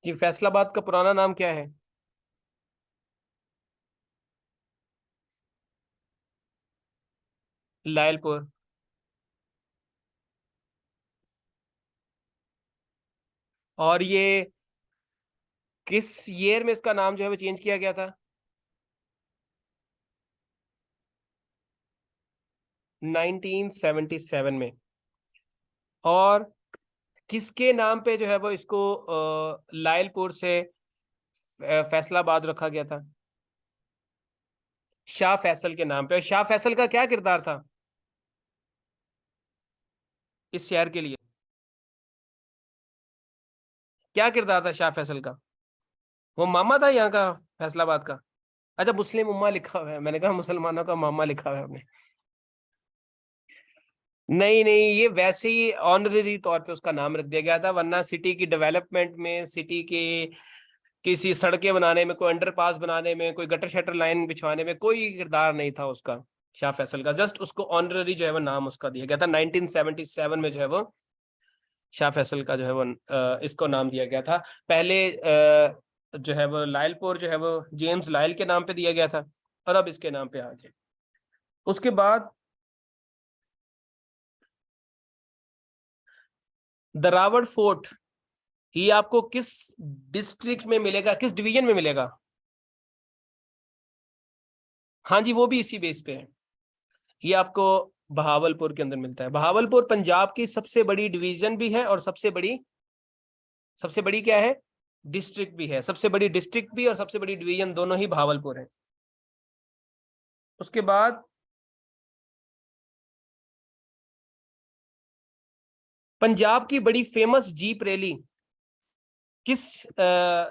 जी, फैसलाबाद का पुराना नाम क्या है? लायलपुर। और ये किस ईयर में इसका नाम जो है वो चेंज किया गया था? 1977 में। और किसके नाम पे जो है वो इसको लायलपुर से फैसलाबाद रखा गया था? शाह फैसल के नाम पे। और शाह फैसल का क्या किरदार था इस शहर के लिए? क्या किरदार था शाह फैसल का? वो मामा था यहाँ का, फैसलाबाद का। अच्छा, मुस्लिम उम्मा लिखा हुआ है, मैंने कहा मुसलमानों का मामा लिखा हुआ है आपने। नहीं नहीं, ये वैसे ही ऑनररी तौर पे उसका नाम रख दिया गया था, वरना सिटी की डेवलपमेंट में, सिटी के किसी सड़कें बनाने में, कोई अंडरपास बनाने में, कोई गटर शटर लाइन बिछवाने में कोई किरदार नहीं था उसका, शाह फैसल का। जस्ट उसको ऑनररी जो है वो नाम उसका दिया गया था 1977 में जो है वो शाह फैसल का जो है वो इसको नाम दिया गया था। पहले जो है वो लायलपुर जो है वो जेम्स लायल के नाम पे दिया गया था, और अब इसके नाम पे आ गया। उसके बाद दरावड़ फोर्ट, ये आपको किस डिस्ट्रिक्ट में मिलेगा, किस डिवीजन में मिलेगा? हाँ जी, वो भी इसी बेस पे है। ये आपको बहावलपुर के अंदर मिलता है। बहावलपुर पंजाब की सबसे बड़ी डिवीजन भी है, और सबसे बड़ी क्या है, डिस्ट्रिक्ट भी है। सबसे बड़ी डिस्ट्रिक्ट भी और सबसे बड़ी डिवीजन दोनों ही बहावलपुर है। उसके बाद पंजाब की बड़ी फेमस जीप रैली किस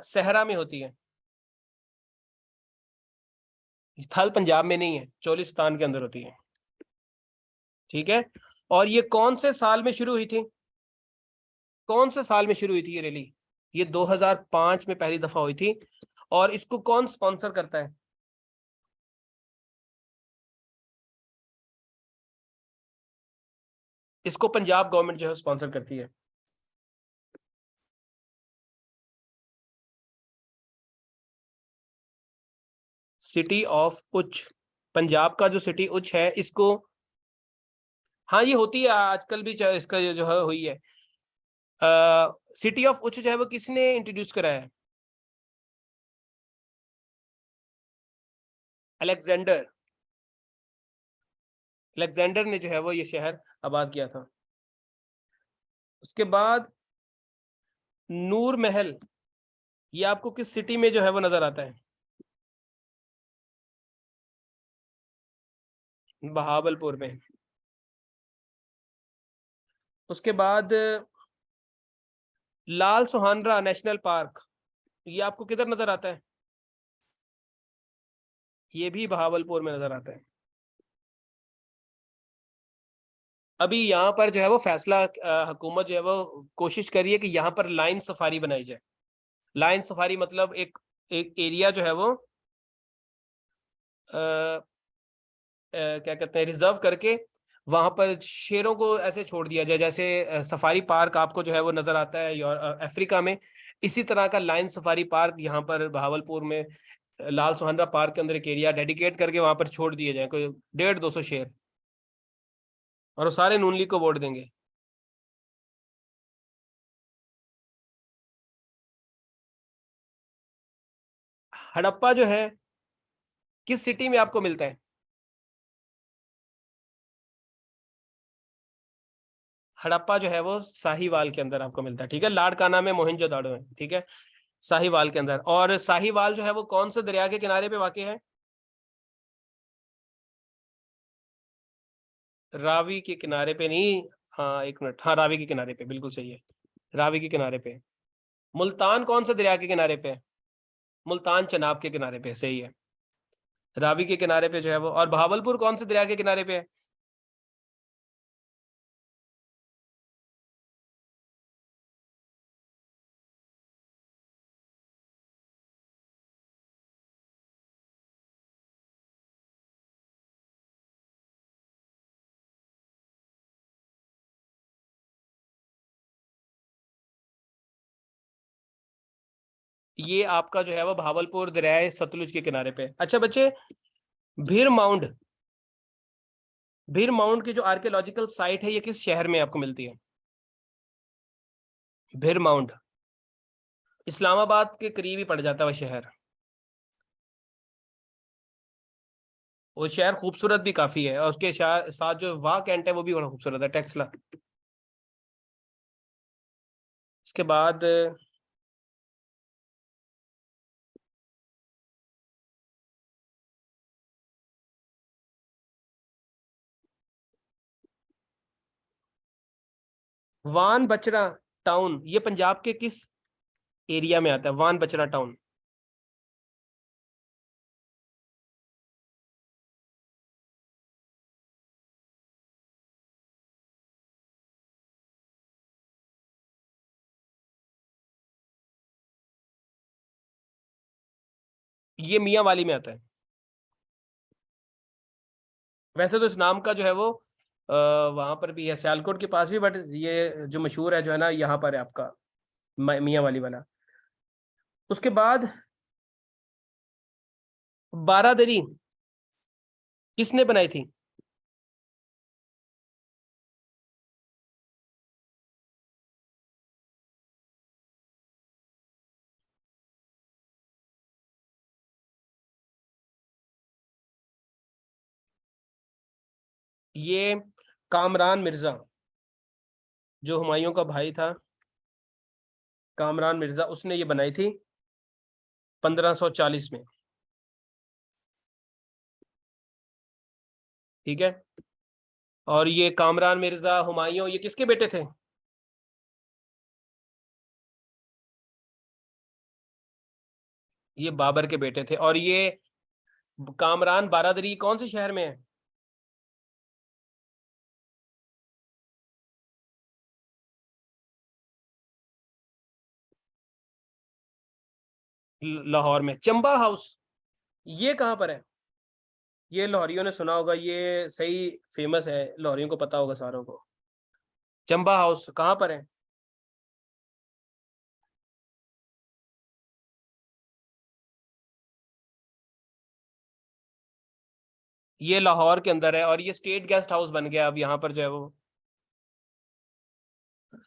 सहरा में होती है? स्थल पंजाब में नहीं है, चोलिस्तान के अंदर होती है। ठीक है। और ये कौन से साल में शुरू हुई थी? कौन से साल में शुरू हुई थी ये रैली? ये 2005 में पहली दफा हुई थी। और इसको कौन स्पॉन्सर करता है? इसको पंजाब गवर्नमेंट जो है स्पॉन्सर करती है। सिटी ऑफ उच्च, पंजाब का जो सिटी उच्च है इसको, हाँ ये होती है आजकल भी, इसका जो है हुई है। सिटी ऑफ उच्च जो है वो किसने इंट्रोड्यूस कराया है? अलेक्जेंडर। अलेक्जेंडर ने जो है वो ये शहर आबाद किया था। उसके बाद नूर महल, ये आपको किस सिटी में जो है वो नजर आता है? बहावलपुर में। उसके बाद लाल सुहानरा नेशनल पार्क, ये आपको किधर नजर आता है? ये भी बहावलपुर में नजर आता है। अभी यहाँ पर जो है वो फैसला हुकूमत जो है वो कोशिश कर रही है कि यहाँ पर लाइन सफारी बनाई जाए। लाइन सफारी मतलब एक एक एरिया जो है वो क्या कहते हैं, रिजर्व करके वहां पर शेरों को ऐसे छोड़ दिया जाए, जैसे सफारी पार्क आपको जो है वो नजर आता है अफ्रीका में। इसी तरह का लाइन सफारी पार्क यहाँ पर बहावलपुर में लाल सुहानरा पार्क के अंदर एक एरिया डेडिकेट करके वहां पर छोड़ दिए जाए, कोई 150-200 शेर, और वो सारे नून लीग को वोट देंगे। हड़प्पा जो है किस सिटी में आपको मिलता है? हड़प्पा जो है वो साहिवाल के अंदर आपको मिलता है। ठीक है, लाड़काना में मोहनजोदाड़ो है। ठीक है, साहिवाल के अंदर। और साहिवाल जो है वो कौन से दरिया के किनारे पे वाक़ई है? रावी के किनारे पे नहीं। हाँ एक मिनट, हाँ रावी के किनारे पे, बिल्कुल सही है, रावी के किनारे पे। मुल्तान कौन से दरिया के किनारे पे है? मुल्तान चनाब के किनारे पे, सही है। रावी के किनारे पे जो है वो। और बहावलपुर कौन से दरिया के किनारे पे है? ये आपका जो है वो भावलपुर दरिया सतलुज के किनारे पे। अच्छा बच्चे, भीर माउंड, भीर माउंड की जो आर्कियोलॉजिकल साइट है ये किस शहर में आपको मिलती है? भीर माउंड इस्लामाबाद के करीब ही पड़ जाता है वो शहर। वो शहर खूबसूरत भी काफी है, और उसके साथ जो वाह कैंट है वो भी बड़ा खूबसूरत है, टेक्सला। इसके बाद वान बचरा टाउन, ये पंजाब के किस एरिया में आता है वान बचरा टाउन? ये मियाँ वाली में आता है। वैसे तो इस नाम का जो है वो वहां पर भी है, सियालकोट के पास भी, बट ये जो मशहूर है जो है ना यहाँ पर है आपका मियाँ वाली वाला। उसके बाद बारादरी किसने बनाई थी? ये कामरान मिर्जा, जो हुमायूं का भाई था, कामरान मिर्जा, उसने ये बनाई थी 1540 में। ठीक है। और ये कामरान मिर्जा, हुमायूं, ये किसके बेटे थे? ये बाबर के बेटे थे। और ये कामरान बारादरी कौन से शहर में है? लाहौर में चंबा हाउस, ये कहाँ पर है? ये लाहौरियों ने सुना होगा, ये सही फेमस है, लाहौरियों को पता होगा सारों को। चंबा हाउस कहाँ पर है? ये लाहौर के अंदर है, और ये स्टेट गेस्ट हाउस बन गया अब यहाँ पर जो है वो,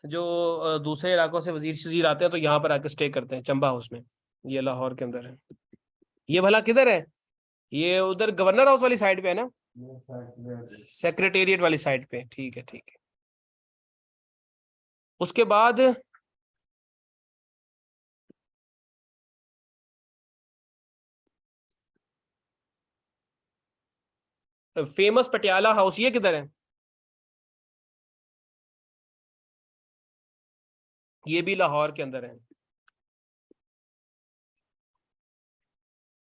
जो दूसरे इलाकों से वजीर शजीर आते हैं तो यहाँ पर आके स्टे करते हैं चंबा हाउस में। ये लाहौर के अंदर है। ये भला किधर है? ये उधर गवर्नर हाउस वाली साइड पे है ना? सेक्रेटेरिएट वाली साइड पे, ठीक है ठीक है। उसके बाद फेमस पटियाला हाउस, ये किधर है? ये भी लाहौर के अंदर है।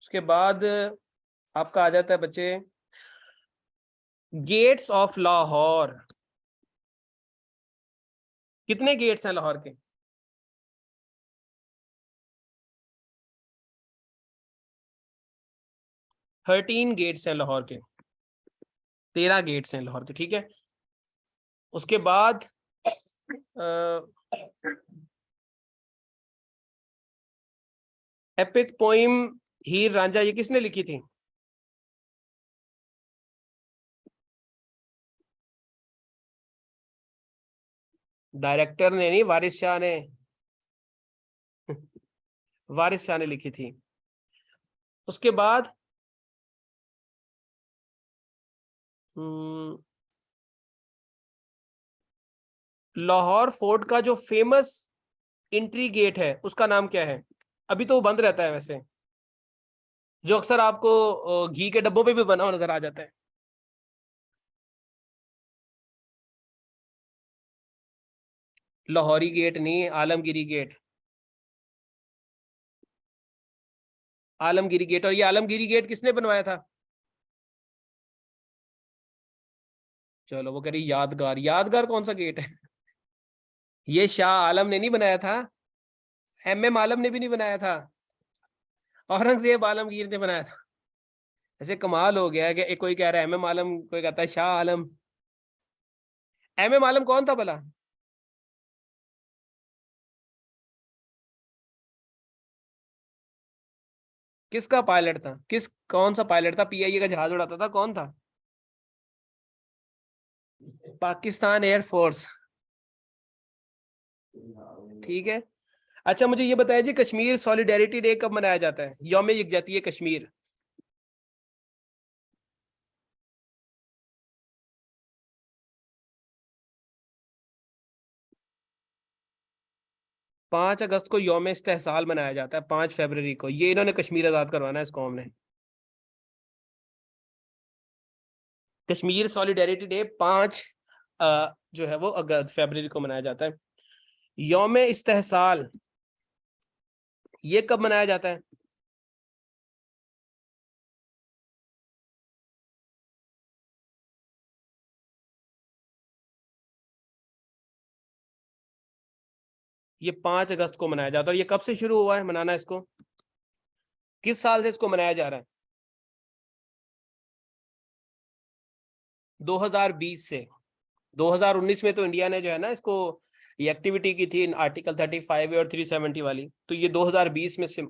उसके बाद आपका आ जाता है बच्चे गेट्स ऑफ लाहौर। कितने गेट्स हैं लाहौर के? 13 गेट्स हैं लाहौर के। 13 गेट्स हैं लाहौर के, ठीक है। उसके बाद एपिक पोइम हीर रांझा, ये किसने लिखी थी? डायरेक्टर ने नहीं, वारिस शाह ने। वारिस शाह ने लिखी थी। उसके बाद हम्म, लाहौर फोर्ट का जो फेमस एंट्री गेट है उसका नाम क्या है? अभी तो वो बंद रहता है वैसे, जो अक्सर आपको घी के डब्बों पे भी बना हुआ नजर आ जाता है। लाहौरी गेट नहीं, आलमगिरी गेट। आलमगिरी गेट। और ये आलमगिरी गेट किसने बनवाया था? चलो, वो कह रही यादगार, यादगार कौन सा गेट है? ये शाह आलम ने नहीं बनाया था, एम आलम ने भी नहीं बनाया था, औरंगजेब आलमगीर ने बनाया था। ऐसे कमाल हो गया है कि एक कोई कह रहा है आलम, कोई कहता है शाह आलम। आलम कौन था भला? किसका पायलट था, कौन सा पायलट था, पीआईए का जहाज उड़ाता था, कौन था? पाकिस्तान एयरफोर्स। ठीक है। अच्छा मुझे ये बताया जी, कश्मीर सॉलिडेरिटी डे कब मनाया जाता है, यौम यकजहती कश्मीर? 5 अगस्त को यौम इस्तेहसाल मनाया जाता है, 5 फरवरी को, ये इन्होंने कश्मीर आजाद करवाना है इस कौम ने। कश्मीर सॉलिडेरिटी डे 5 जो है वो अगस्त फरवरी को मनाया जाता है। यौम इस्तेहसाल ये कब मनाया जाता है? ये 5 अगस्त को मनाया जाता है। और ये कब से शुरू हुआ है मनाना इसको, किस साल से इसको मनाया जा रहा है? 2020 से। 2019 में तो इंडिया ने जो है ना इसको, ये एक्टिविटी की थी आर्टिकल 35 और 370 वाली, तो ये 2020 में से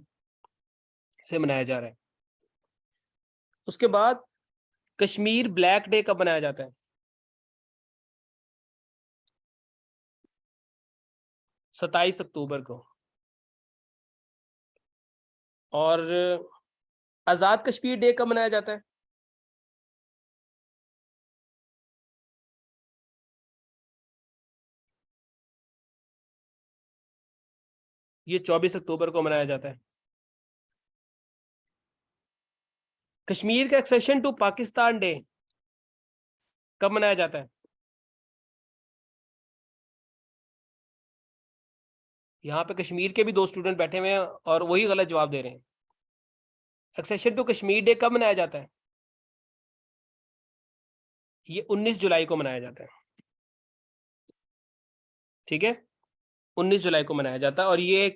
मनाया जा रहा है। उसके बाद कश्मीर ब्लैक डे कब मनाया जाता है? 27 अक्टूबर को। और आजाद कश्मीर डे कब मनाया जाता है? ये 24 अक्टूबर को मनाया जाता है। कश्मीर का एक्सेशन टू पाकिस्तान डे कब मनाया जाता है? यहाँ पे कश्मीर के भी 2 स्टूडेंट बैठे हुए हैं और वही गलत जवाब दे रहे हैं। एक्सेशन टू कश्मीर डे कब मनाया जाता है? ये 19 जुलाई को मनाया जाता है। ठीक है, 19 जुलाई को मनाया जाता है। और ये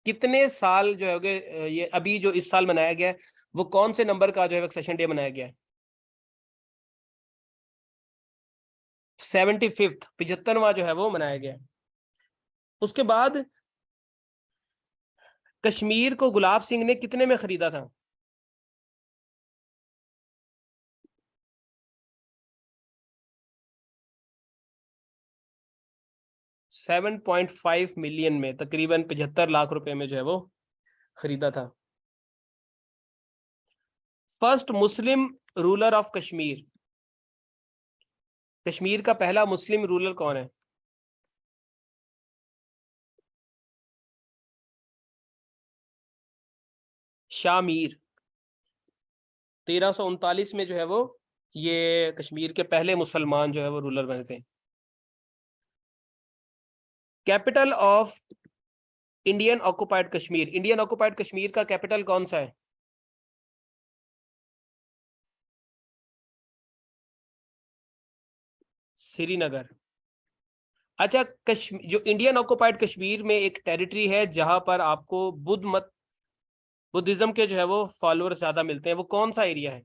कितने साल जो है ये अभी जो इस साल मनाया गया है, वो कौन से नंबर का जो है एक्सेशन डे मनाया गया है? 75th, 75वां जो है वो मनाया गया है। उसके बाद कश्मीर को गुलाब सिंह ने कितने में खरीदा था? 7.5 मिलियन में, तकरीबन 75 लाख रुपए में जो है वो खरीदा था। First Muslim ruler of Kashmir, Kashmir का पहला मुस्लिम रूलर कौन है? शाह मीर। 1339 में जो है वो ये कश्मीर के पहले मुसलमान जो है वो रूलर बने थे। Capital of Indian occupied Kashmir, Indian occupied Kashmir का कैपिटल कौन सा है? श्रीनगर। अच्छा, कश्मीर जो इंडियन ऑक्युपाइड कश्मीर में एक टेरिटरी है जहां पर आपको बुद्धिज्म के जो है वो फॉलोअर ज्यादा मिलते हैं, वो कौन सा एरिया है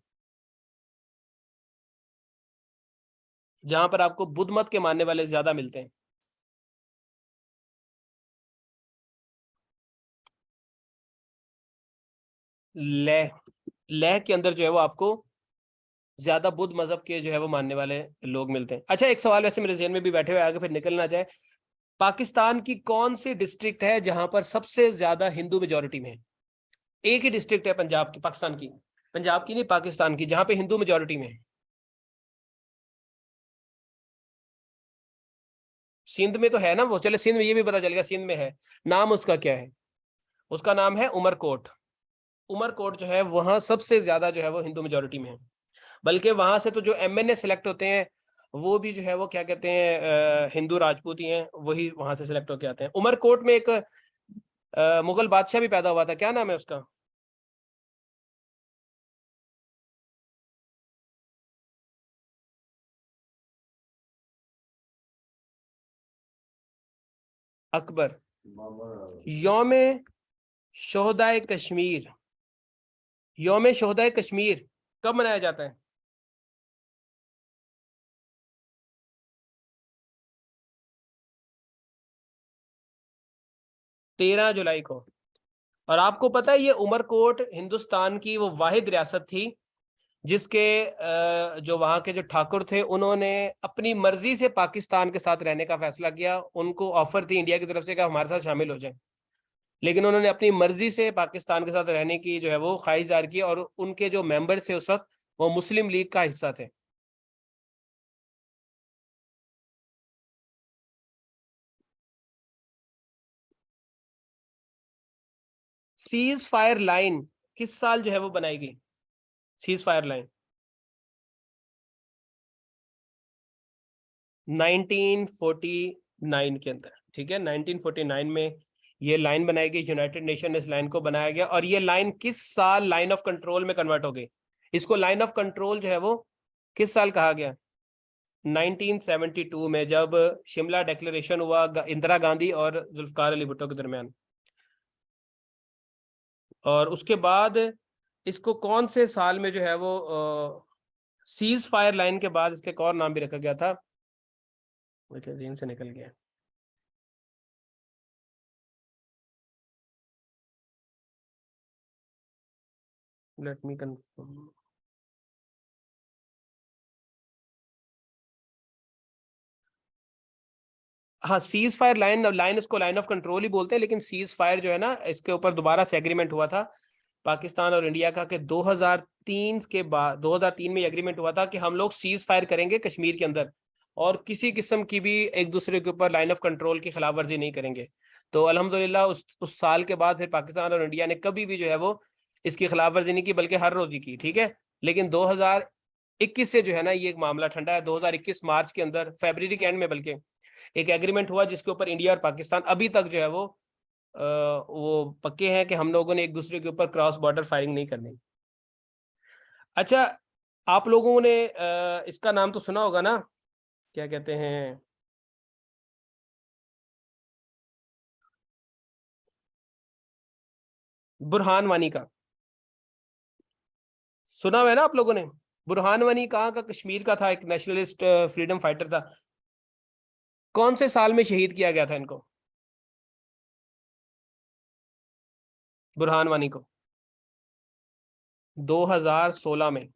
जहां पर आपको बुद्ध मत के मानने वाले ज्यादा मिलते हैं? लेह। लेह के अंदर जो है वो आपको ज्यादा बुद्ध मजहब के जो है वो मानने वाले लोग मिलते हैं। अच्छा एक सवाल वैसे मेरे जहन में भी बैठे हुए, आगे फिर निकल ना जाए, पाकिस्तान की कौन सी डिस्ट्रिक्ट है जहां पर सबसे ज्यादा हिंदू मेजोरिटी में है? एक ही डिस्ट्रिक्ट है पंजाब की, पाकिस्तान की, पंजाब की नहीं पाकिस्तान की, जहां पे हिंदू मेजोरिटी में है। सिंध में तो है ना वो, चले सिंध में, ये भी पता चल गया सिंध में है। नाम उसका क्या है? उसका नाम है उमरकोट। उमरकोट जो है वहां सबसे ज्यादा जो है वो हिंदू मेजोरिटी में है। बल्कि वहां से तो जो एमएनए सिलेक्ट होते हैं वो भी जो है वो क्या कहते हैं, हिंदू राजपूत ही हैं, वही वहां से सिलेक्ट होके आते हैं। उमरकोट में एक मुगल बादशाह भी पैदा हुआ था, क्या नाम है उसका? अकबर। यौम शोहदाए कश्मीर, यौम शोहदाए कश्मीर कब मनाया जाता है? 13 जुलाई को। और आपको पता है ये उमरकोट हिंदुस्तान की वो वाहिद रियासत थी जिसके जो वहाँ के जो ठाकुर थे उन्होंने अपनी मर्जी से पाकिस्तान के साथ रहने का फैसला किया। उनको ऑफर थी इंडिया की तरफ से कि हमारे साथ शामिल हो जाए, लेकिन उन्होंने अपनी मर्जी से पाकिस्तान के साथ रहने की जो है वो ख्वाहिश जाहिर की, और उनके जो मेंबर थे उस वक्त वो मुस्लिम लीग का हिस्सा थे। सीज फायर लाइन किस साल जो है वो बनाई गई? सीज फायर लाइन 1949 के अंदर, ठीक है, 1949 में ये लाइन बनाई गई, यूनाइटेड नेशन इस लाइन को बनाया गया। और ये लाइन किस साल लाइन ऑफ कंट्रोल में कन्वर्ट हो गई? इसको लाइन ऑफ कंट्रोल जो है वो किस साल कहा गया? 1972 में, जब शिमला डिक्लेरेशन हुआ इंदिरा गांधी और जुल्फकार अली भुट्टो के दरमियान। और उसके बाद इसको कौन से साल में जो है वो सीज फायर लाइन के बाद इसके एक और नाम भी रखा गया था, मुझे दिन से निकल गया। Let me confirm. हाँ, सीज फायर लाइन, लाइन इसको लाइन ऑफ कंट्रोल ही बोलते हैं, लेकिन सीज फायर जो है ना, इसके ऊपर दोबारा से एग्रीमेंट हुआ था पाकिस्तान और इंडिया का कि 2003 के बाद, 2003 में एग्रीमेंट हुआ था कि हम लोग सीज फायर करेंगे कश्मीर के अंदर और किसी किस्म की भी एक दूसरे के ऊपर लाइन ऑफ कंट्रोल की खिलाफ वर्जी नहीं करेंगे। तो अल्हम्दुलिल्लाह उस साल के बाद फिर पाकिस्तान और इंडिया ने कभी भी जो है वो इसकी खिलाफ वर्जी नहीं की, बल्कि हर रोज ही की, ठीक है। लेकिन 2021 से जो है ना ये एक मामला ठंडा है। 2021 मार्च के अंदर, फरवरी के एंड में बल्कि, एक एग्रीमेंट हुआ जिसके ऊपर इंडिया और पाकिस्तान अभी तक जो है वो पक्के हैं कि हम लोगों ने एक दूसरे के ऊपर क्रॉस बॉर्डर फायरिंग नहीं करनी। अच्छा, आप लोगों ने इसका नाम तो सुना होगा ना, क्या कहते हैं, बुरहान वानी का? सुना हुआ है ना आप लोगों ने? बुरहान वानी कहाँ का? कश्मीर का था, एक नेशनलिस्ट फ्रीडम फाइटर था। कौन से साल में शहीद किया गया था इनको, बुरहान वानी को? 2016 में,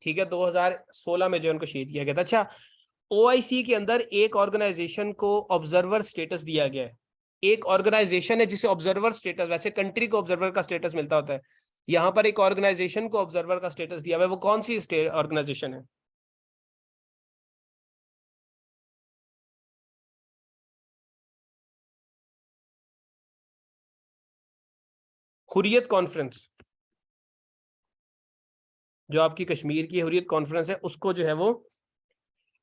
ठीक है, 2016 में जो उनको शहीद किया गया था। अच्छा, ओआईसी के अंदर एक ऑर्गेनाइजेशन को ऑब्जर्वर स्टेटस दिया गया है। एक ऑर्गेनाइजेशन है जिसे ऑब्जर्वर स्टेटस, वैसे कंट्री को ऑब्जर्वर का स्टेटस मिलता होता है, यहाँ पर एक ऑर्गेनाइजेशन को ऑब्जर्वर का स्टेटस दिया हुआ है। वो कौन सी ऑर्गेनाइजेशन है? हुर्रियत कॉन्फ्रेंस, जो आपकी कश्मीर की हुर्रियत कॉन्फ्रेंस है, उसको जो है वो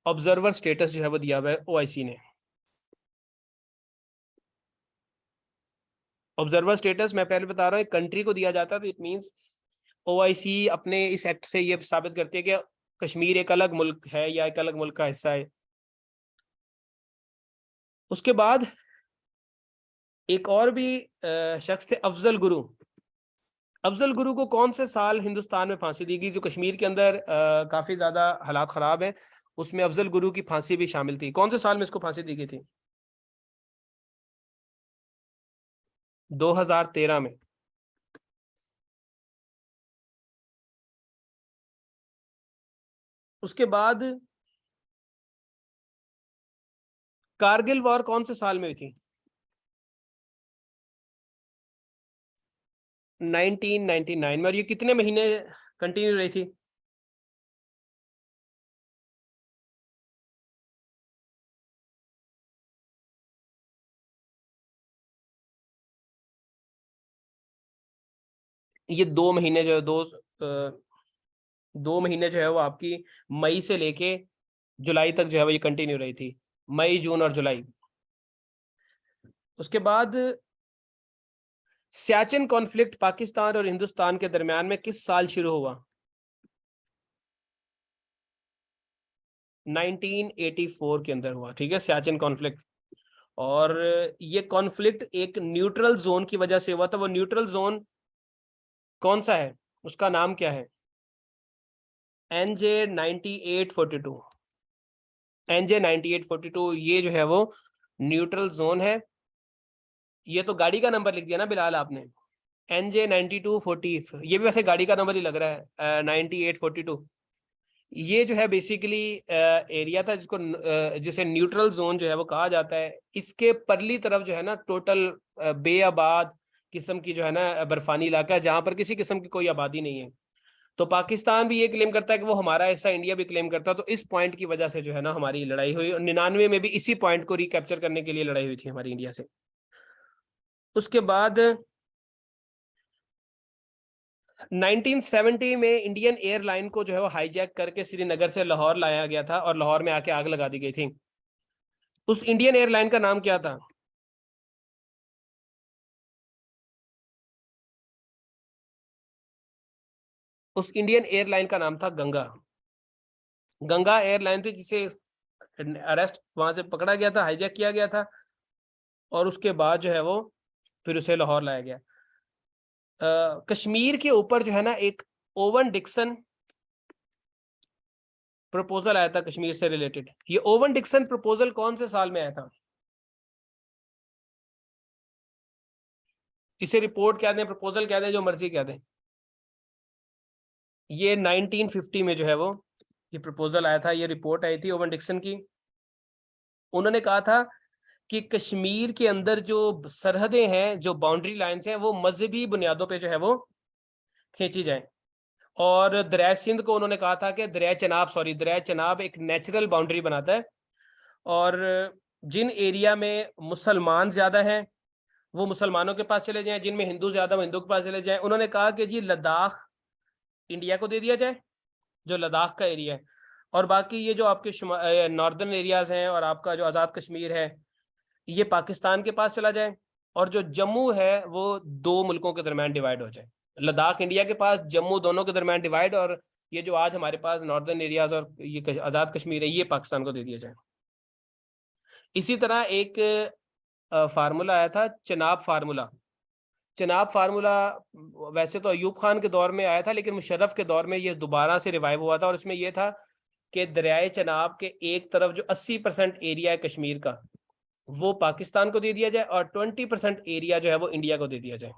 ऑब्जर्वर स्टेटस जो है वो दिया हुआ है ओआईसी ने। ऑब्जर्वर स्टेटस मैं पहले बता रहा हूँ, एक कंट्री को दिया जाता है, तो इट मींस ओआईसी अपने इस एक्ट से ये साबित करती है कि कश्मीर एक अलग मुल्क है या एक अलग मुल्क का हिस्सा है। उसके बाद एक और भी शख्स थे, अफजल गुरु। अफजल गुरु को कौन से साल हिंदुस्तान में फांसी दी गई? जो कश्मीर के अंदर काफी ज्यादा हालात खराब है, उसमें अफजल गुरु की फांसी भी शामिल थी। कौन से साल में इसको फांसी दी गई थी? 2013 में। उसके बाद कारगिल वॉर कौन से साल में हुई थी? 1999 में। और ये कितने महीने कंटिन्यू रही थी? ये 2 महीने जो है, 2 महीने जो है वो आपकी मई से लेके जुलाई तक जो है वो ये कंटिन्यू रही थी, मई, जून और जुलाई। उसके बाद सियाचिन कॉन्फ्लिक्ट पाकिस्तान और हिंदुस्तान के दरमियान में किस साल शुरू हुआ? 1984 के अंदर हुआ, ठीक है, सियाचिन कॉन्फ्लिक्ट। और ये कॉन्फ्लिक्ट एक न्यूट्रल जोन की वजह से हुआ था। वो न्यूट्रल जोन कौन सा है, उसका नाम क्या है? NJ 9842। NJ 9842 ये जो है वो न्यूट्रल जोन है। ये तो गाड़ी का नंबर लिख दिया ना बिलाल आपने, NJ 9240, ये भी वैसे गाड़ी का नंबर ही लग रहा है 9842। ये जो है बेसिकली एरिया था जिसको जिसे न्यूट्रल जोन जो है वो कहा जाता है। इसके परली तरफ जो है ना टोटल बेआबाद किस्म की जो है ना बर्फानी इलाका है, जहां पर किसी किस्म की कोई आबादी नहीं है। तो पाकिस्तान भी ये क्लेम करता है कि वो हमारा हिस्सा, इंडिया भी क्लेम करता है। तो इस पॉइंट की वजह से जो है ना हमारी लड़ाई हुई, और 99 में भी इसी पॉइंट को रिकैप्चर करने के लिए लड़ाई हुई थी हमारी इंडिया से। उसके बाद 1970 में इंडियन एयरलाइन को जो है वो हाईजैक करके श्रीनगर से लाहौर लाया गया था और लाहौर में आके आग लगा दी गई थी। उस इंडियन एयरलाइन का नाम क्या था? उस इंडियन एयरलाइन का नाम था गंगा। गंगा एयरलाइन थी जिसे अरेस्ट वहां से पकड़ा गया था, हाईजैक किया गया था, और उसके बाद जो है वो फिर उसे लाहौर लाया गया। कश्मीर के ऊपर जो है ना एक ओवन डिक्सन प्रपोजल आया था कश्मीर से रिलेटेड। ये ओवन डिक्सन प्रपोजल कौन से साल में आया था? इसे रिपोर्ट क्या दें, प्रपोजल क्या दें, जो मर्जी क्या दें। ये 1950 में जो है वो ये प्रपोजल आया था, ये रिपोर्ट आई थी ओवन डिक्सन की। उन्होंने कहा था कि कश्मीर के अंदर जो सरहदें हैं, जो बाउंड्री लाइंस हैं, वो मजहबी बुनियादों पे जो है वो खींची जाए। और दरिया सिंध को उन्होंने कहा था कि दरिया चनाब एक नेचुरल बाउंड्री बनाता है, और जिन एरिया में मुसलमान ज्यादा हैं वो मुसलमानों के पास चले जाएं, जिनमें हिंदू ज्यादा वो हिंदू के पास चले जाएं। उन्होंने कहा कि जी लद्दाख इंडिया को दे दिया जाए, जो लद्दाख का एरिया है, और बाकी ये जो आपके नॉर्दर्न एरियाज हैं और आपका जो आज़ाद कश्मीर है ये पाकिस्तान के पास चला जाए, और जो जम्मू है वो दो मुल्कों के दरमियान डिवाइड हो जाए। लद्दाख इंडिया के पास, जम्मू दोनों के दरमियान डिवाइड, और ये जो आज हमारे पास नॉर्दर्न एरियाज और ये आज़ाद कश्मीर है ये पाकिस्तान को दे दिया जाए। इसी तरह एक फार्मूला आया था, चनाब फार्मूला। चनाब फार्मूला वैसे तो अयूब खान के दौर में आया था, लेकिन मुशर्रफ के दौर में ये दोबारा से रिवाइव हुआ था, और इसमें यह था कि दरियाए चनाब के एक तरफ जो 80% एरिया है कश्मीर का वो पाकिस्तान को दे दिया जाए, और 20% एरिया जो है वो इंडिया को दे दिया जाए।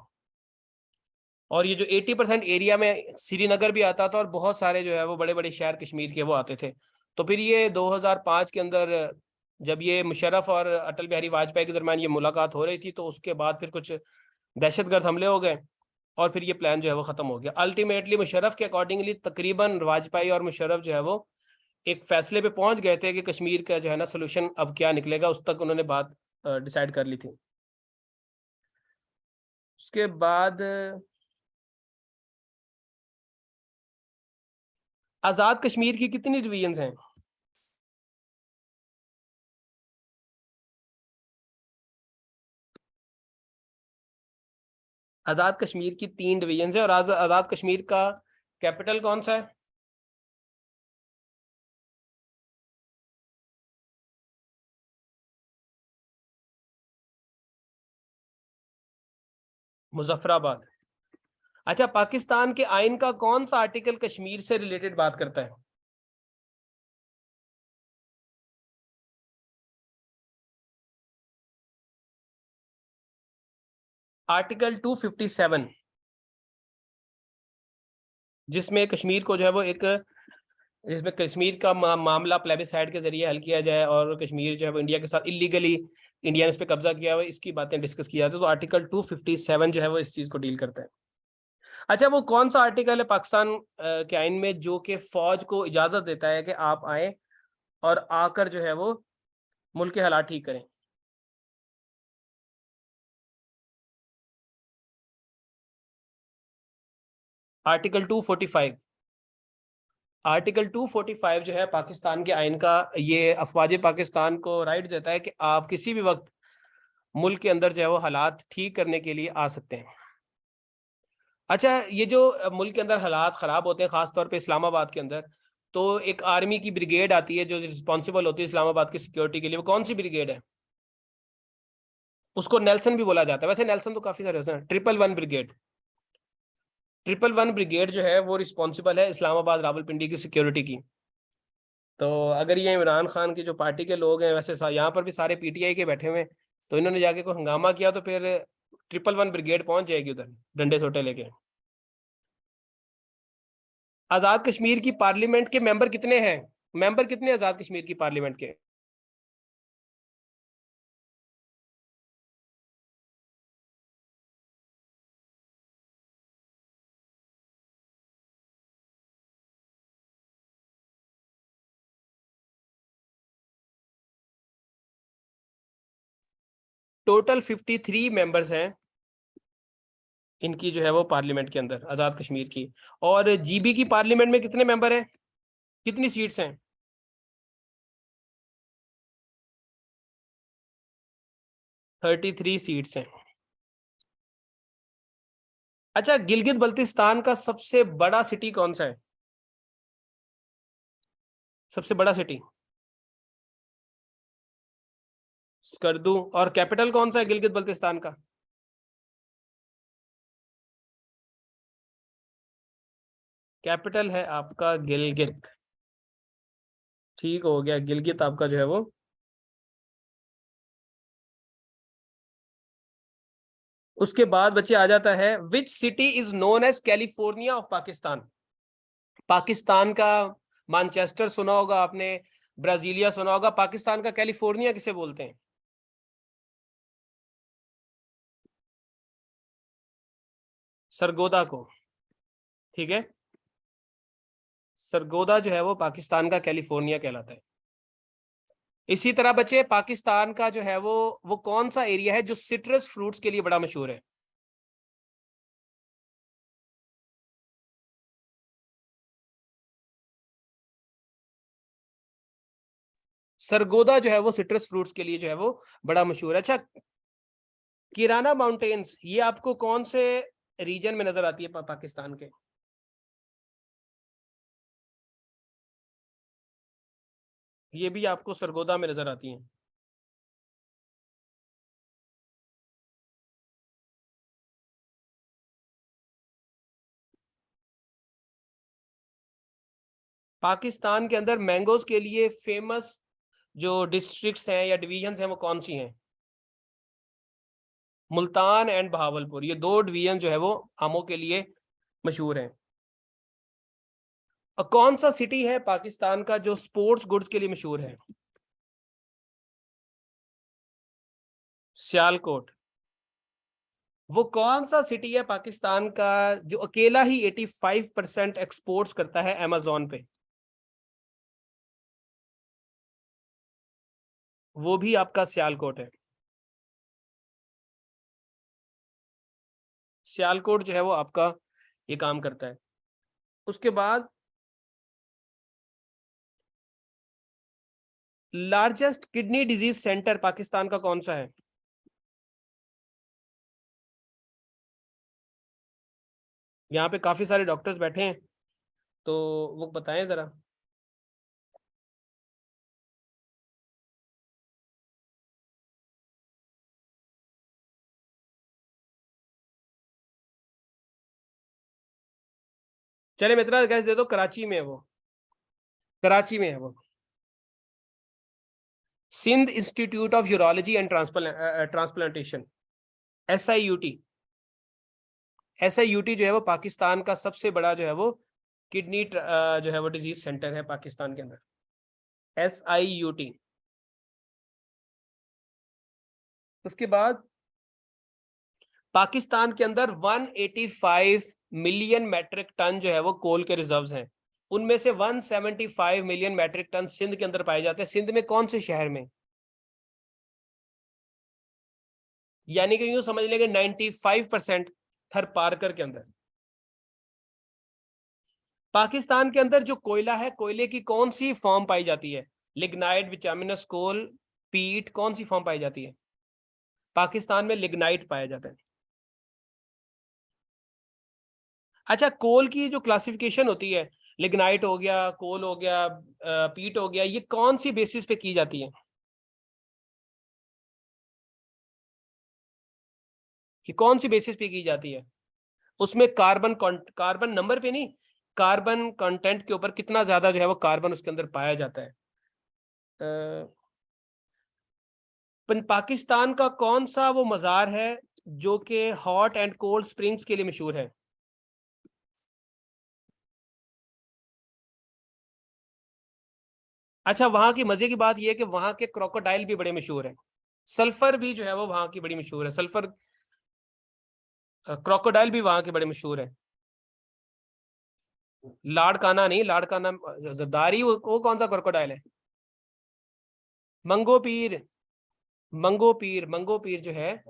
और ये जो 80% एरिया में श्रीनगर भी आता था, और बहुत सारे जो है वो बड़े बड़े शहर कश्मीर के वो आते थे। तो फिर ये 2005 के अंदर जब ये मुशर्रफ और अटल बिहारी वाजपेयी के दरमियान ये मुलाकात हो रही थी, तो उसके बाद फिर कुछ दहशतगर्द हमले हो गए, और फिर ये प्लान जो है वो खत्म हो गया। अल्टीमेटली मुशर्रफ के अकॉर्डिंगली तकरीबन वाजपेयी और मुशर्रफ जो है वो एक फैसले पे पहुंच गए थे कि कश्मीर का जो है ना सोल्यूशन अब क्या निकलेगा, उस तक उन्होंने बात डिसाइड कर ली थी। उसके बाद आजाद कश्मीर की कितनी डिवीजन हैं? आजाद कश्मीर की 3 डिवीजन है, और आजाद कश्मीर का कैपिटल कौन सा है? मुजफ्फराबाद। अच्छा, पाकिस्तान के आइन का कौन सा आर्टिकल कश्मीर से रिलेटेड बात करता है? आर्टिकल 257, जिसमें कश्मीर को जो है वो एक, जिसमें कश्मीर का मामला प्लेबिसाइड के जरिए हल किया जाए, और कश्मीर जो है वो इंडिया के साथ इलीगली इंडिया ने इस पे कब्जा किया हुआ, इसकी बातें डिस्कस की जाती है। तो आर्टिकल 257 जो है वो इस चीज को डील करता है। अच्छा, वो कौन सा आर्टिकल है पाकिस्तान के आइन में जो कि फौज को इजाजत देता है कि आप आए और आकर जो है वो मुल्क के हालात ठीक करें? आर्टिकल 245। आर्टिकल 245 जो है पाकिस्तान के आइन का, ये अफवाज पाकिस्तान को राइट देता है कि आप किसी भी वक्त मुल्क के अंदर जो है वो हालात ठीक करने के लिए आ सकते हैं। अच्छा, ये जो मुल्क के अंदर हालात ख़राब होते हैं ख़ासतौर पे इस्लामाबाद के अंदर, तो एक आर्मी की ब्रिगेड आती है जो रिस्पॉन्सिबल होती है इस्लामाबाद की सिक्योरिटी के लिए। वो कौन सी ब्रिगेड है? उसको नेल्सन भी बोला जाता है। वैसे नेल्सन तो काफ़ी सारे होते हैं। 111 ब्रिगेड। 111 ब्रिगेड जो है वो रिस्पॉन्सिबल है इस्लामाबाद रावलपिंडी की सिक्योरिटी की। तो अगर ये इमरान खान की जो पार्टी के लोग हैं, वैसे यहाँ पर भी सारे पीटीआई के बैठे हुए हैं, तो इन्होंने जाके कोई हंगामा किया तो फिर 111 ब्रिगेड पहुंच जाएगी उधर डंडे सोटे लेके। आजाद कश्मीर की पार्लियामेंट के मेंबर कितने हैं? मेंबर कितने आजाद कश्मीर की पार्लियामेंट के? टोटल 53 मेंबर्स हैं इनकी, जो है वो पार्लियामेंट के अंदर आजाद कश्मीर की। और जीबी की पार्लियामेंट में कितने मेंबर हैं, कितनी सीट्स हैं? 33 सीट्स हैं। अच्छा, गिलगित बल्तिस्तान का सबसे बड़ा सिटी कौन सा है? सबसे बड़ा सिटी स्कर्दू। और कैपिटल कौन सा है गिलगित बल्तिस्तान का? कैपिटल है आपका गिलगित। ठीक हो गया, गिलगित आपका जो है वो। उसके बाद बच्चे आ जाता है, which city is known as California of Pakistan? Pakistan का मैनचेस्टर सुना होगा आपने, ब्राजीलिया सुना होगा, पाकिस्तान का कैलिफोर्निया किसे बोलते हैं? सरगोदा को। ठीक है, सरगोदा जो है वो पाकिस्तान का कैलिफोर्निया कहलाता है। इसी तरह बच्चे, पाकिस्तान का जो है वो कौन सा एरिया है जो सिट्रस फ्रूट्स के लिए बड़ा मशहूर है? सरगोदा जो है वो सिट्रस फ्रूट्स के लिए जो है वो बड़ा मशहूर है। अच्छा, किराना माउंटेन्स ये आपको कौन से रीजन में नजर आती है पाकिस्तान के? ये भी आपको सरगोदा में नजर आती हैं। पाकिस्तान के अंदर मैंगोज के लिए फेमस जो डिस्ट्रिक्ट्स हैं या डिवीजन हैं वो कौन सी हैं? मुल्तान एंड बहावलपुर, ये दो डिवीजन जो है वो आमों के लिए मशहूर हैं। और कौन सा सिटी है पाकिस्तान का जो स्पोर्ट्स गुड्स के लिए मशहूर है? सियालकोट। वो कौन सा सिटी है पाकिस्तान का जो अकेला ही 85% एक्सपोर्ट्स करता है अमेजोन पे? वो भी आपका सियालकोट है। सियालकोट जो है वो आपका ये काम करता है। उसके बाद largest kidney disease centre Pakistan का कौन सा है? यहाँ पे काफी सारे डॉक्टर्स बैठे हैं, तो वो बताएं जरा। चले मित्रा गैस दे दो, कराची में है वो। कराची में है वो। Sindh institute of urology and transplantation, SIUT। SIUT जो है वो पाकिस्तान का सबसे बड़ा जो है वो किडनी जो है वो डिजीज सेंटर है पाकिस्तान के अंदर। SIUT। उसके बाद पाकिस्तान के अंदर 185 मिलियन मैट्रिक टन जो है वो कोल के रिजर्व्स हैं। उनमें से 175 मिलियन मैट्रिक टन सिंध के अंदर पाए जाते हैं। सिंध में कौन से शहर में? यानी कि यूं समझ लेंगे 95% थर पारकर के अंदर। पाकिस्तान के अंदर जो कोयला है, कोयले की कौन सी फॉर्म पाई जाती है? लिग्नाइट, बिटामिनस कोल, पीट, कौन सी फॉर्म पाई जाती है? पाकिस्तान में लिग्नाइट पाया जाता है। अच्छा, कोल की जो क्लासिफिकेशन होती है, लिग्नाइट हो गया, कोल हो गया, पीट हो गया, ये कौन सी बेसिस पे की जाती है? ये कौन सी बेसिस पे की जाती है? उसमें कार्बन नंबर पे नहीं, कार्बन कंटेंट के ऊपर कितना ज्यादा जो है वो कार्बन उसके अंदर पाया जाता है। पाकिस्तान का कौन सा वो मज़ार है जो कि हॉट एंड कोल्ड स्प्रिंग्स के लिए मशहूर है? अच्छा, वहां की मजे की बात यह है कि वहां के क्रोकोडाइल भी बड़े मशहूर हैं। सल्फर भी जो है वो वहां की बड़ी मशहूर है। सल्फर क्रोकोडाइल भी वहां के बड़े मशहूर है। लाड़काना नहीं, लाड़काना जरदारी, वो कौन सा क्रोकोडाइल है? मंगो पीर। मंगो पीर, मंगो पीर जो है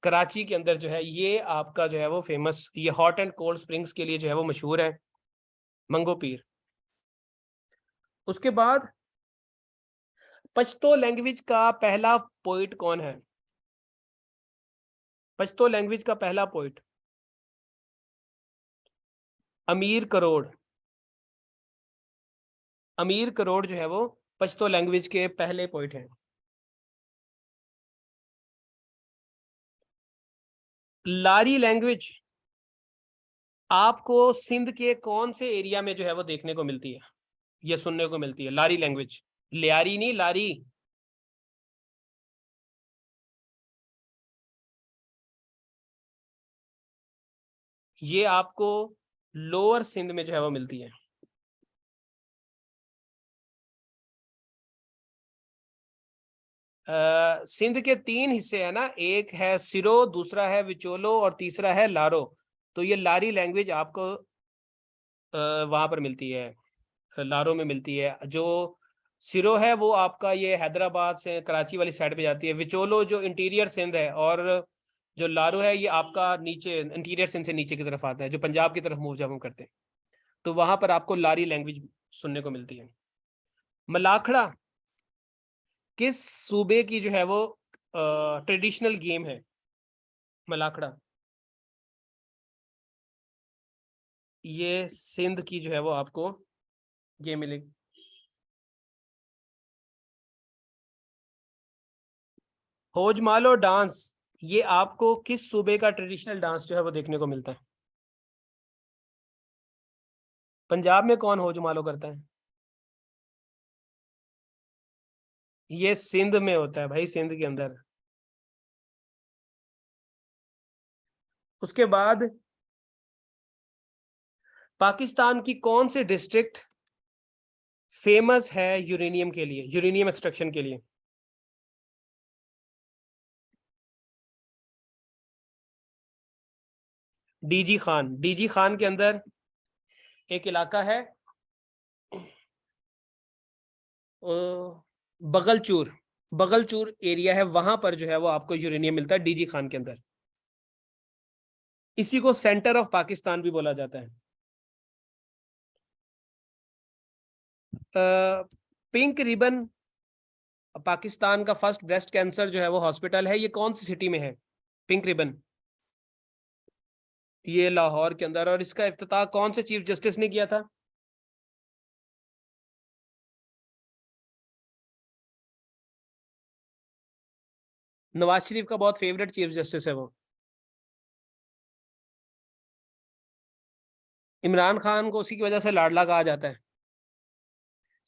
कराची के अंदर जो है, ये आपका जो है वो फेमस, ये हॉट एंड कोल्ड स्प्रिंग्स के लिए जो है वो मशहूर है, मंगो पीर। उसके बाद पश्तो लैंग्वेज का पहला पोइट कौन है? पश्तो लैंग्वेज का पहला पोइट अमीर करोड़। अमीर करोड़ जो है वो पश्तो लैंग्वेज के पहले पोइट हैं। लारी लैंग्वेज आपको सिंध के कौन से एरिया में जो है वो देखने को मिलती है, ये सुनने को मिलती है, लारी लैंग्वेज? लियारी नहीं, लारी। ये आपको लोअर सिंध में जो है वो मिलती है। सिंध के तीन हिस्से हैं ना, एक है सिरो, दूसरा है विचोलो और तीसरा है लारो। तो ये लारी लैंग्वेज आपको वहां पर मिलती है, लारो में मिलती है। जो सिरो है वो आपका ये हैदराबाद से कराची वाली साइड पे जाती है। विचोलो जो इंटीरियर सिंध है, और जो लारो है ये आपका नीचे इंटीरियर सिंध से नीचे की तरफ आता है, जो पंजाब की तरफ मूव जब हम करते हैं, तो वहां पर आपको लारी लैंग्वेज सुनने को मिलती है। मलाखड़ा किस सूबे की जो है वो ट्रेडिशनल गेम है? मलाखड़ा ये सिंध की जो है वो आपको गेम मिलेगी। होजमालो डांस ये आपको किस सूबे का ट्रेडिशनल डांस जो है वो देखने को मिलता है? पंजाब में कौन होजमालो करता है? ये सिंध में होता है भाई, सिंध के अंदर। उसके बाद पाकिस्तान की कौन सी डिस्ट्रिक्ट फेमस है यूरेनियम के लिए, यूरेनियम एक्सट्रैक्शन के लिए? डीजी खान। डीजी खान के अंदर एक इलाका है बगलचूर। बगलचूर एरिया है, वहां पर जो है वो आपको यूरेनियम मिलता है, डीजी खान के अंदर। इसी को सेंटर ऑफ पाकिस्तान भी बोला जाता है। पिंक रिबन पाकिस्तान का फर्स्ट ब्रेस्ट कैंसर जो है वो हॉस्पिटल है, ये कौन सी सिटी में है? पिंक रिबन ये लाहौर के अंदर। और इसका इफ्तिताह कौन से चीफ जस्टिस ने किया था? नवाज शरीफ का बहुत फेवरेट चीफ जस्टिस है वो। इमरान खान को उसी की वजह से लाडला कहा जाता है।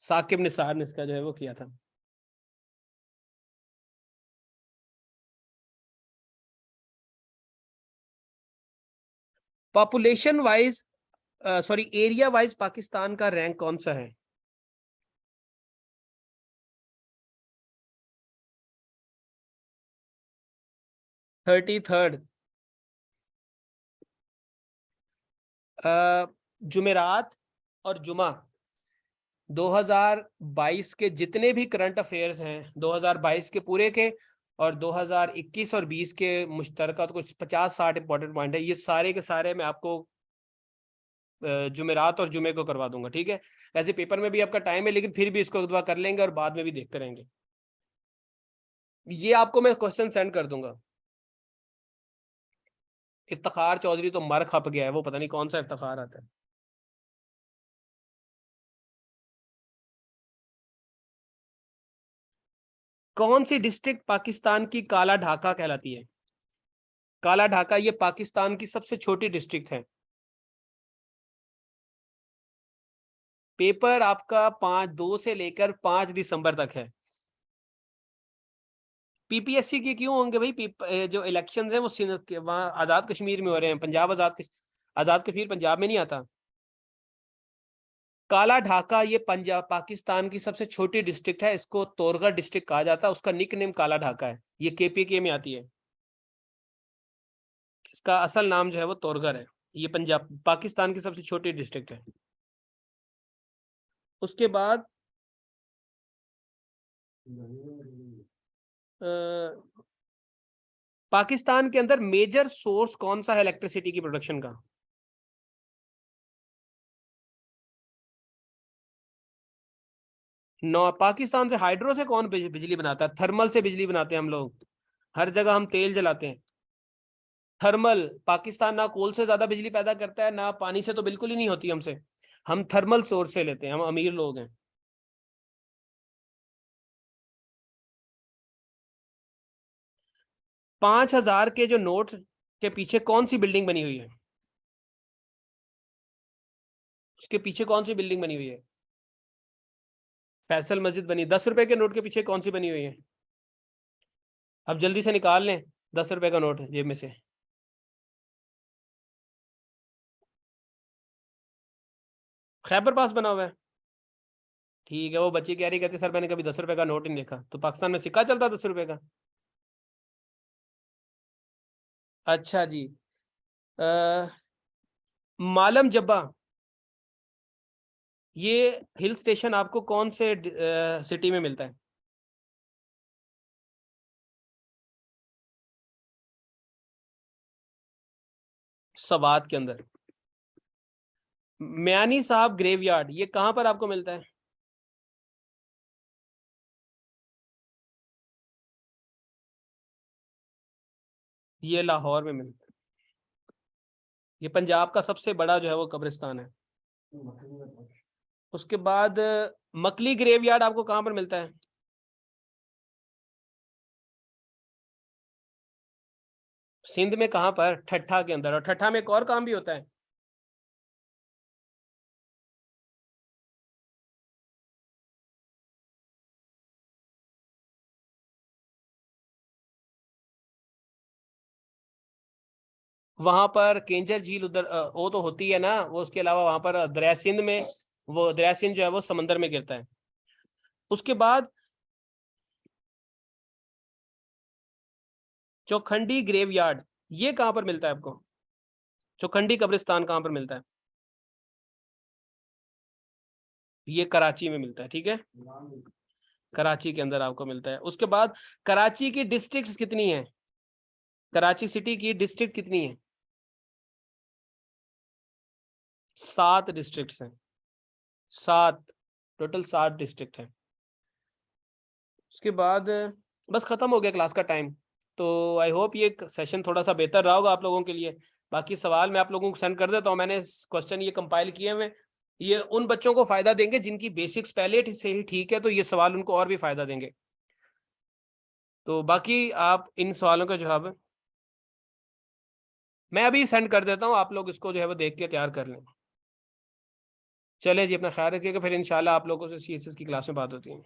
साकिब निसार ने इसका जो है वो किया था। Population wise, sorry area wise Pakistan का रैंक कौन सा है? 33rd। जुमेरात और जुमा 2022 के जितने भी करंट अफेयर्स हैं, 2022 के पूरे के और 2021 और 20 के मुश्तरका, तो कुछ 50-60 इंपॉर्टेंट पॉइंट है, ये सारे के सारे मैं आपको जुमेरात और जुमे को करवा दूंगा, ठीक है? वैसे पेपर में भी आपका टाइम है, लेकिन फिर भी इसको एक बार कर लेंगे और बाद में भी देखते रहेंगे। ये आपको मैं क्वेश्चन सेंड कर दूंगा। इफ्तिखार चौधरी तो मर खप गया है, वो पता नहीं कौन सा इफ्तिखार आता है। कौन सी डिस्ट्रिक्ट पाकिस्तान की काला ढाका कहलाती है? काला ढाका ये पाकिस्तान की सबसे छोटी डिस्ट्रिक्ट है। पेपर आपका 2 से लेकर 5 दिसंबर तक है। पीपीएससी के क्यों होंगे भाई? जो इलेक्शंस हैं वो वहाँ आजाद कश्मीर में हो रहे हैं। पंजाब आजाद कश्मीर पंजाब में नहीं आता। काला ढाका ये पंजाब पाकिस्तान की सबसे छोटी डिस्ट्रिक्ट है, इसको तोरगढ़ डिस्ट्रिक्ट कहा जाता है, उसका निक नेम काला ढाका है, ये केपीके में आती है। इसका असल नाम जो है वो तोरगढ़ है। ये पंजाब पाकिस्तान की सबसे छोटी डिस्ट्रिक्ट है। उसके बाद पाकिस्तान के अंदर मेजर सोर्स कौन सा है इलेक्ट्रिसिटी की प्रोडक्शन का? पाकिस्तान से हाइड्रो से कौन बिजली बनाता है? थर्मल से बिजली बनाते हैं हम लोग। हर जगह हम तेल जलाते हैं। थर्मल, पाकिस्तान ना कोल से ज्यादा बिजली पैदा करता है, ना पानी से तो बिल्कुल ही नहीं होती हमसे। हम थर्मल सोर्स से लेते हैं, हम अमीर लोग हैं। 5,000 के जो नोट के पीछे कौन सी बिल्डिंग बनी हुई है? उसके पीछे कौन सी बिल्डिंग बनी हुई है? फैसल मस्जिद बनी। 10 रुपए के नोट के पीछे कौन सी बनी हुई है? अब जल्दी से निकाल लें 10 रुपए का नोट जेब में से। खैबर पास बना हुआ है। ठीक है, वो बच्ची कह रही, कहती सर मैंने कभी 10 रुपए का नोट नहीं देखा। तो पाकिस्तान में सिक्का चलता 10 रुपए का? अच्छा जी। आ, मालम जब्बा ये हिल स्टेशन आपको कौन से सिटी में मिलता है? सवात के अंदर। म्यानी साहब ग्रेवयार्ड ये कहाँ पर आपको मिलता है? ये लाहौर में मिलता है। ये पंजाब का सबसे बड़ा जो है वो कब्रिस्तान है। उसके बाद मकली ग्रेवयार्ड आपको कहाँ पर मिलता है? सिंध में कहाँ पर? ठट्ठा के अंदर। और ठट्ठा में एक और काम भी होता है। वहां पर केंजर झील उधर वो तो होती है ना, वो उसके अलावा वहां पर दरिया सिंध में, वो दरिया सिंध जो है वो समंदर में गिरता है। उसके बाद चौखंडी ग्रेवयार्ड ये कहाँ पर मिलता है आपको? चौखंडी कब्रिस्तान कहाँ पर मिलता है? ये कराची में मिलता है। ठीक है, कराची के अंदर आपको मिलता है। उसके बाद कराची की डिस्ट्रिक्ट्स कितनी है? कराची सिटी की डिस्ट्रिक्ट कितनी है? 7 डिस्ट्रिक्ट्स हैं। 7, टोटल 7 डिस्ट्रिक्ट हैं। उसके बाद बस खत्म हो गया क्लास का टाइम। तो आई होप ये सेशन थोड़ा सा बेहतर रहा होगा आप लोगों के लिए। बाकी सवाल मैं आप लोगों को सेंड कर देता हूँ, मैंने क्वेश्चन ये कंपाइल किए हुए। ये उन बच्चों को फायदा देंगे जिनकी बेसिक्स पहले से ही ठीक है, तो ये सवाल उनको और भी फायदा देंगे। तो बाकी आप इन सवालों का जवाब मैं अभी सेंड कर देता हूँ, आप लोग इसको जो है वो देख के तैयार कर लें। चले जी, अपना ख्याल रखिएगा, फिर इंशाल्लाह आप लोगों से सीएसएस की क्लास में बात होती है।